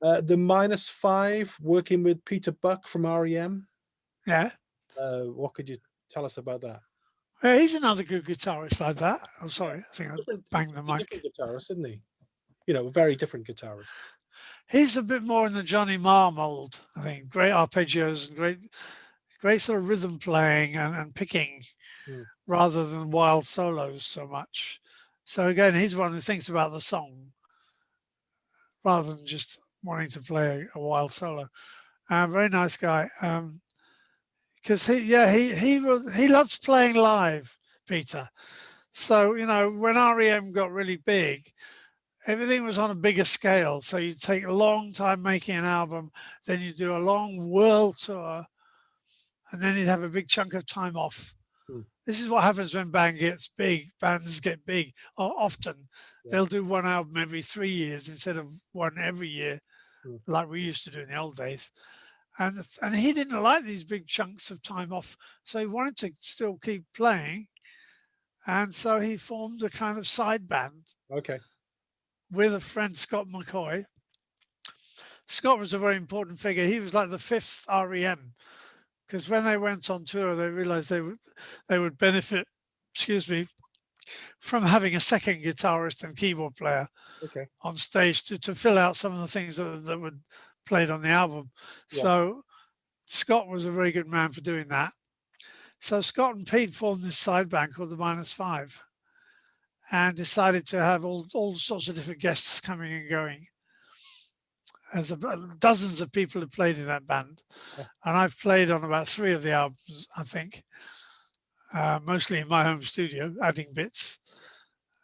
The -5, working with Peter Buck from REM. Yeah. What could you tell us about that? Yeah, he's another good guitarist like that. I'm sorry, I think I banged the mic. Different guitarist, isn't he? You know, very different guitarist. He's a bit more in the Johnny Marr mold, I think. Great arpeggios and great sort of rhythm playing and picking rather than wild solos so much. So again, he's one who thinks about the song rather than just wanting to play a wild solo. Very nice guy. Because he loves playing live, Peter. So, you know, when REM got really big, everything was on a bigger scale. So you take a long time making an album, then you do a long world tour, and then you'd have a big chunk of time off. This is what happens when bands get big. Often they'll do one album every 3 years instead of one every year, like we used to do in the old days. And he didn't like these big chunks of time off, so he wanted to still keep playing. And so he formed a kind of side band. Okay. With a friend, Scott McCoy. Scott was a very important figure. He was like the fifth REM, because when they went on tour, they realized they would benefit, from having a second guitarist and keyboard player on stage to fill out some of the things that were played on the album. Yeah. So Scott was a very good man for doing that. So Scott and Pete formed this side band called the -5 and decided to have all sorts of different guests coming and going. As dozens of people have played in that band. And I've played on about 3 of the albums, I think, mostly in my home studio, adding bits.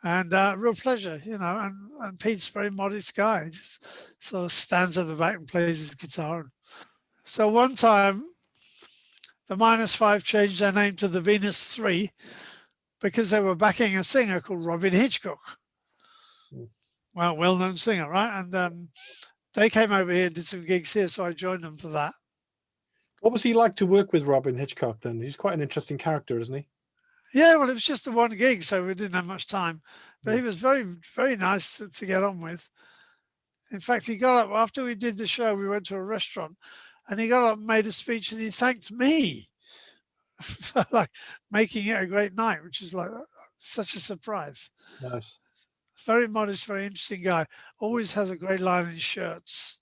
And real pleasure, you know, and Pete's a very modest guy, just sort of stands at the back and plays his guitar. So one time, the -5 changed their name to the Venus 3 because they were backing a singer called Robin Hitchcock. Well-known singer, right? And they came over here and did some gigs here, so I joined them for that. What was he like to work with, Robin Hitchcock, then? He's quite an interesting character, isn't he? Yeah, well, it was just the one gig, so we didn't have much time. But he was very, very nice to get on with. In fact, he got up, after we did the show, we went to a restaurant, and he got up and made a speech, and he thanked me for like making it a great night, which is like such a surprise. Nice. Very modest, very interesting guy. Always has a great line in his shirts.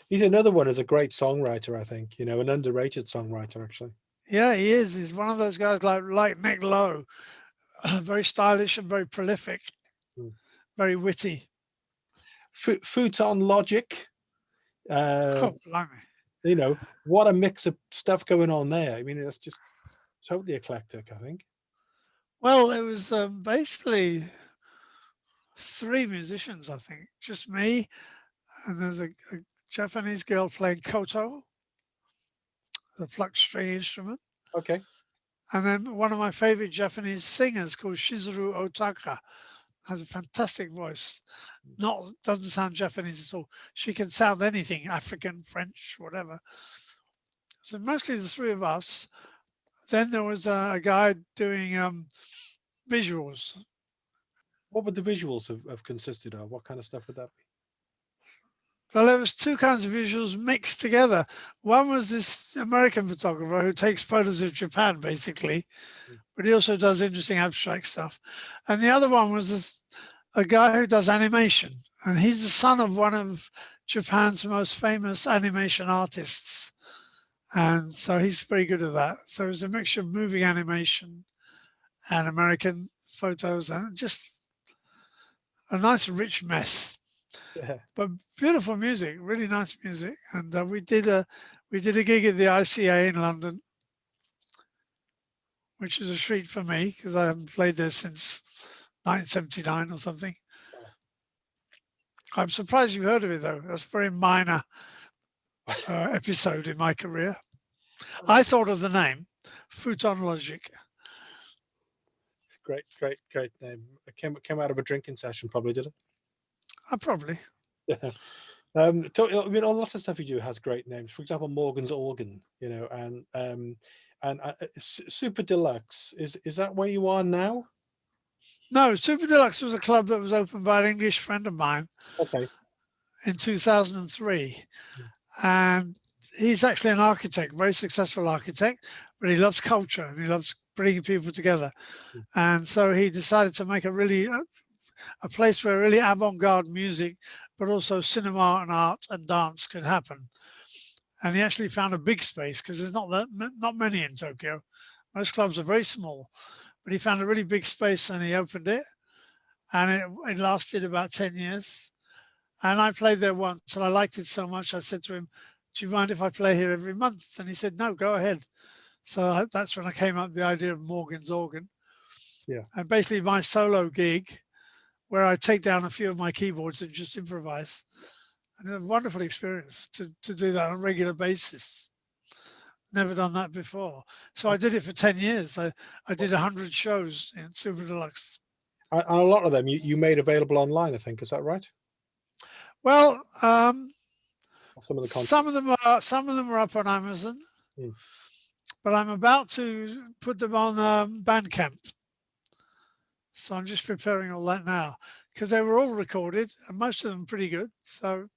He's another one as a great songwriter, I think, you know, an underrated songwriter, actually. Yeah, he is. He's one of those guys like Nick Lowe, very stylish and very prolific, very witty. Futon Logic. Blimey. You know, what a mix of stuff going on there. I mean, it's just totally eclectic, I think. Well, it was basically 3 musicians, I think. Just me, and there's a Japanese girl playing koto, the plucked string instrument. Okay. And then one of my favorite Japanese singers called Shizuru Otaka has a fantastic voice. Doesn't sound Japanese at all. She can sound anything, African, French, whatever. So mostly the 3 of us. Then there was a guy doing visuals. What would the visuals have consisted of? What kind of stuff would that be? Well, there was 2 kinds of visuals mixed together. One was this American photographer who takes photos of Japan, basically, but he also does interesting abstract stuff. And the other one was a guy who does animation, and he's the son of one of Japan's most famous animation artists. And so he's very good at that. So it was a mixture of moving animation and American photos, and just a nice rich mess. Yeah. But beautiful music, really nice music. And we did a gig at the ICA in London, which is a treat for me because I haven't played there since 1979 or something. I'm surprised you've heard of it though. That's a very minor episode in my career. I thought of the name, Futon Logic. Great name. It came out of a drinking session, probably, did it? Probably. Yeah. I mean, lots of stuff you do has great names. For example, Morgan's Organ, you know, and Super Deluxe. Is that where you are now? No, Super Deluxe was a club that was opened by an English friend of mine. Okay. in 2003. And he's actually an architect, very successful architect, but he loves culture and he loves bringing people together. And so he decided to make a place where really avant-garde music, but also cinema and art and dance could happen. And he actually found a big space, because there's not many in Tokyo. Most clubs are very small, but he found a really big space and he opened it, and it lasted about 10 years. And I played there once and I liked it so much, I said to him, do you mind if I play here every month? And he said, no, go ahead. So that's when I came up with the idea of Morgan's Organ. Yeah. And basically my solo gig, where I take down a few of my keyboards and just improvise. And a wonderful experience to do that on a regular basis. Never done that before. So I did it for 10 years. I did 100 shows in Super Deluxe. And a lot of them you made available online, I think. Is that right? Well, some of them are up on Amazon, but I'm about to put them on Bandcamp. So I'm just preparing all that now, because they were all recorded and most of them pretty good. So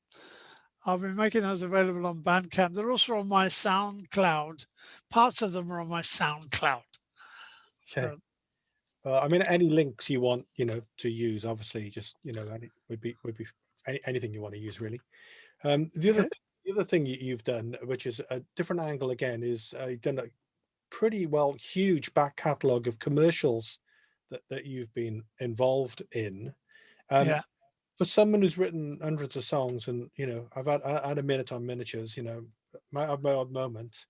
I'll be making those available on Bandcamp. They're also on my SoundCloud. Parts of them are on my SoundCloud. Okay. I mean, any links you want, to use, obviously, just would be anything you want to use, really. The other thing you've done, which is a different angle again, is you've done a pretty huge back catalogue of commercials that you've been involved in. For someone who's written hundreds of songs, and I've had a minute on miniatures, might have my odd moment.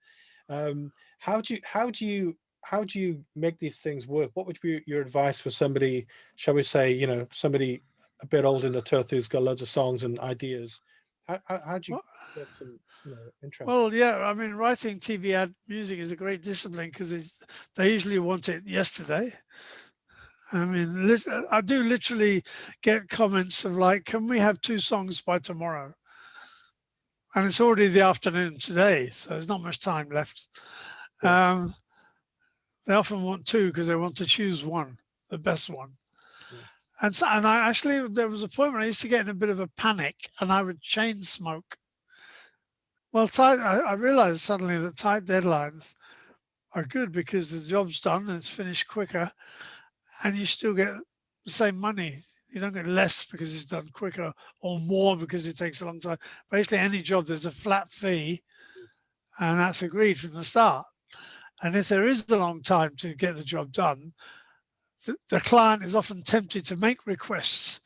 How do you make these things work? What would be your advice for somebody, shall we say, somebody a bit older in the tooth who's got loads of songs and ideas? How do you get some interest? Well, yeah, I mean, writing TV ad music is a great discipline, because they usually want it yesterday. I mean, I do literally get comments of like, can we have 2 songs by tomorrow? And it's already the afternoon today, so there's not much time left. Yeah. They often want 2 because they want to choose one, the best one. Yeah. And I actually, there was a point when I used to get in a bit of a panic and I would chain smoke. Well, I realized suddenly that tight deadlines are good, because the job's done and it's finished quicker, and you still get the same money. You don't get less because it's done quicker, or more because it takes a long time. Basically, any job, there's a flat fee, and that's agreed from the start. And if there is a long time to get the job done, the client is often tempted to make requests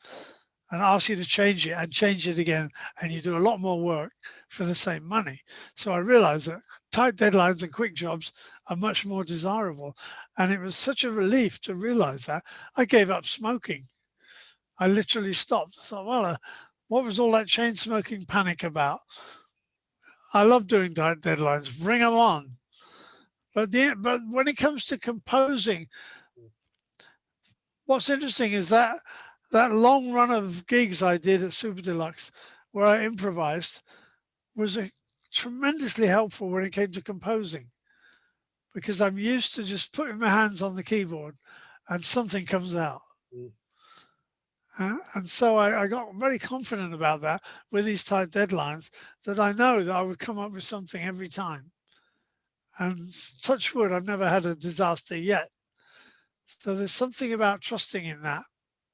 and ask you to change it and change it again, and you do a lot more work for the same money. So I realized that tight deadlines and quick jobs are much more desirable. And it was such a relief to realize that. I gave up smoking. I literally stopped. I thought, well, what was all that chain smoking panic about? I love doing tight deadlines, bring them on. But when it comes to composing, what's interesting is that long run of gigs I did at Super Deluxe, where I improvised, was tremendously helpful when it came to composing, because I'm used to just putting my hands on the keyboard and something comes out. And so I got very confident about that with these tight deadlines, that I know that I would come up with something every time. And touch wood, I've never had a disaster yet. So there's something about trusting in that.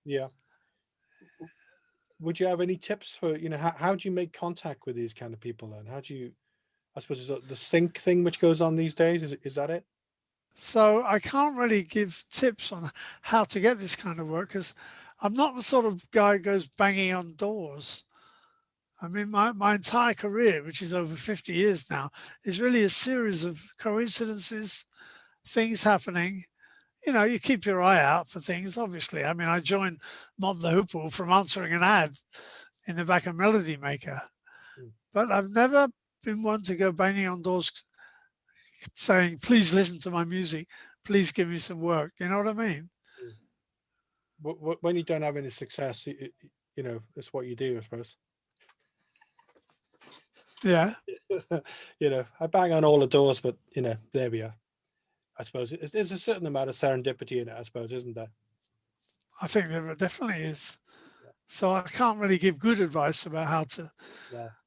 Yeah. Would you have any tips for, how do you make contact with these kind of people then? How do you, I suppose, is it the sync thing which goes on these days? Is that it? So I can't really give tips on how to get this kind of work, because I'm not the sort of guy who goes banging on doors. I mean, my entire career, which is over 50 years now, is really a series of coincidences, things happening. You keep your eye out for things, obviously. I mean, I joined Mott the Hoople from answering an ad in the back of Melody Maker. But I've never been one to go banging on doors saying, please listen to my music, please give me some work. You know what I mean? When you don't have any success, it's what you do, I suppose. Yeah. I bang on all the doors, but, there we are. I suppose there's a certain amount of serendipity in it, I suppose, isn't there? I think there definitely is. So I can't really give good advice about how to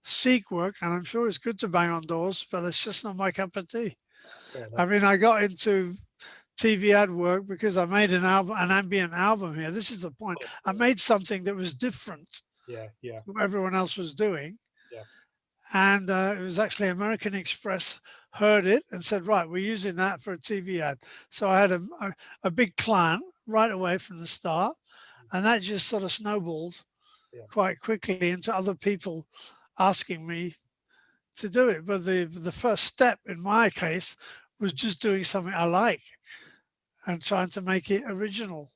seek work, and I'm sure it's good to bang on doors, but it's just not my cup of tea. I mean, I got into TV ad work because I made an album, an ambient album here. This is the point. I made something that was different to what everyone else was doing. Yeah. And it was actually American Express heard it and said, right, we're using that for a TV ad. So I had a big client right away from the start. And that just sort of snowballed quite quickly into other people asking me to do it. But the first step in my case was just doing something I like and trying to make it original.